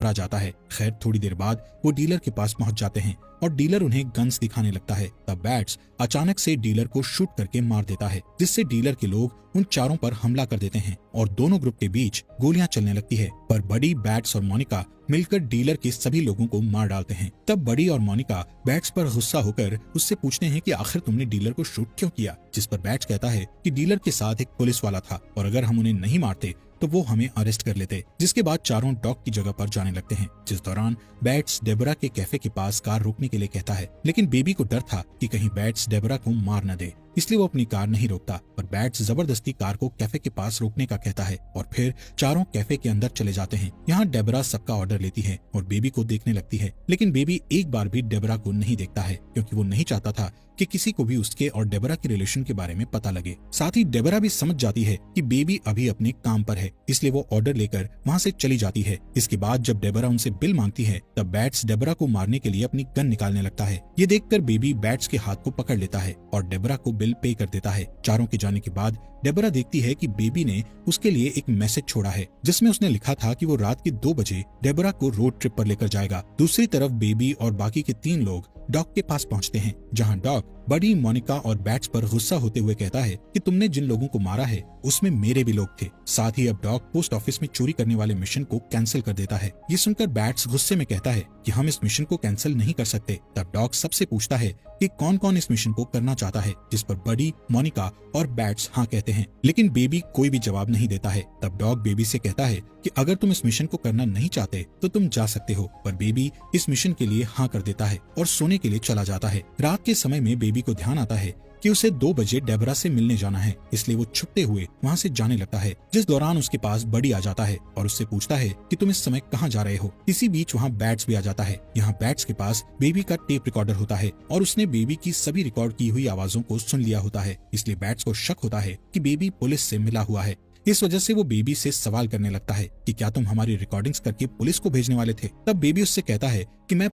घबरा जाता है। खैर थोड़ी देर बाद वो डीलर के पास पहुंच जाते हैं और डीलर उन्हें गन्स दिखाने लगता है। तब बैट्स अचानक से डीलर को शूट करके मार देता है, जिससे डीलर के लोग उन चारों पर हमला कर देते हैं और दोनों ग्रुप के बीच गोलियां चलने लगती है। पर बडी, बैट्स और मोनिका मिलकर डीलर के सभी लोगों को मार डालते हैं। तब बडी और मोनिका बैट्स पर गुस्सा होकर उससे पूछते हैं कि आखिर तुमने डीलर को शूट क्यों किया, जिस पर बैट्स कहता है कि डीलर के साथ एक पुलिस वाला था और अगर हम उन्हें नहीं मारते तो वो हमें अरेस्ट कर लेते। जिसके बाद चारों डॉग की जगह पर जाने लगते हैं। जिस दौरान बैट्स डेबरा के कैफे के पास कार रोकने के लिए कहता है, लेकिन बेबी को डर था कि कहीं बैट्स डेबरा को मार न दे, इसलिए वो अपनी कार नहीं रोकता। पर बैट्स जबरदस्ती कार को कैफे के पास रोकने का कहता है और फिर चारों कैफे के अंदर चले जाते हैं। यहाँ डेबरा सबका ऑर्डर लेती है और बेबी को देखने लगती है, लेकिन बेबी एक बार भी डेबरा को नहीं देखता है क्योंकि वो नहीं चाहता था कि किसी को भी उसके और डेबरा के रिलेशन के बारे में पता लगे। साथ ही डेबरा भी समझ जाती है कि बेबी अभी अपने काम पर है, इसलिए वो ऑर्डर लेकर वहाँ से चली जाती है। इसके बाद जब डेबरा उनसे बिल मांगती है तब बैट्स डेबरा को मारने के लिए अपनी गन निकालने लगता है। ये देखकर बेबी बैट्स के हाथ को पकड़ लेता है और डेबरा को बिल पे कर देता है। चारों के जाने के बाद डेबरा देखती है कि बेबी ने उसके लिए एक मैसेज छोड़ा है, जिसमें उसने लिखा था कि वो रात के 2 बजे डेबरा को रोड ट्रिप पर लेकर जाएगा। दूसरी तरफ बेबी और बाकी के 3 लोग डॉग के पास पहुंचते हैं, जहां डॉग बडी, मोनिका और बैट्स पर गुस्सा होते हुए कहता है कि तुमने जिन लोगों को मारा है उसमें मेरे भी लोग थे। साथ ही अब डॉग पोस्ट ऑफिस में चोरी करने वाले मिशन को कैंसिल कर देता है। ये सुनकर बैट्स गुस्से में कहता है कि हम इस मिशन को कैंसिल नहीं कर सकते। तब डॉग सबसे पूछता है कि कौन कौन इस मिशन को करना चाहता है, जिस पर बडी, मोनिका और बैट्स हाँ कहते हैं, लेकिन बेबी कोई भी जवाब नहीं देता है। तब डॉग बेबी से कहता है कि अगर तुम इस मिशन को करना नहीं चाहते तो तुम जा सकते हो, पर बेबी इस मिशन के लिए हाँ कर देता है और सोने के लिए चला जाता है। रात के समय में बेबी को ध्यान आता है कि उसे 2 बजे डेबरा से मिलने जाना है, इसलिए वो छुपते हुए वहाँ से जाने लगता है। जिस दौरान उसके पास बडी आ जाता है और उससे पूछता है कि तुम इस समय कहाँ जा रहे हो। इसी बीच वहाँ बैट्स भी आ जाता है। यहाँ बैट्स के पास बेबी का टेप रिकॉर्डर होता है और उसने बेबी की सभी रिकॉर्ड की हुई आवाजों को सुन लिया होता है, इसलिए बैट्स को शक होता है कि बेबी पुलिस से मिला हुआ है। इस वजह से वो बेबी से सवाल करने लगता है कि क्या तुम हमारी रिकॉर्डिंग्स करके पुलिस को भेजने वाले थे। तब बेबी उससे कहता है कि मैं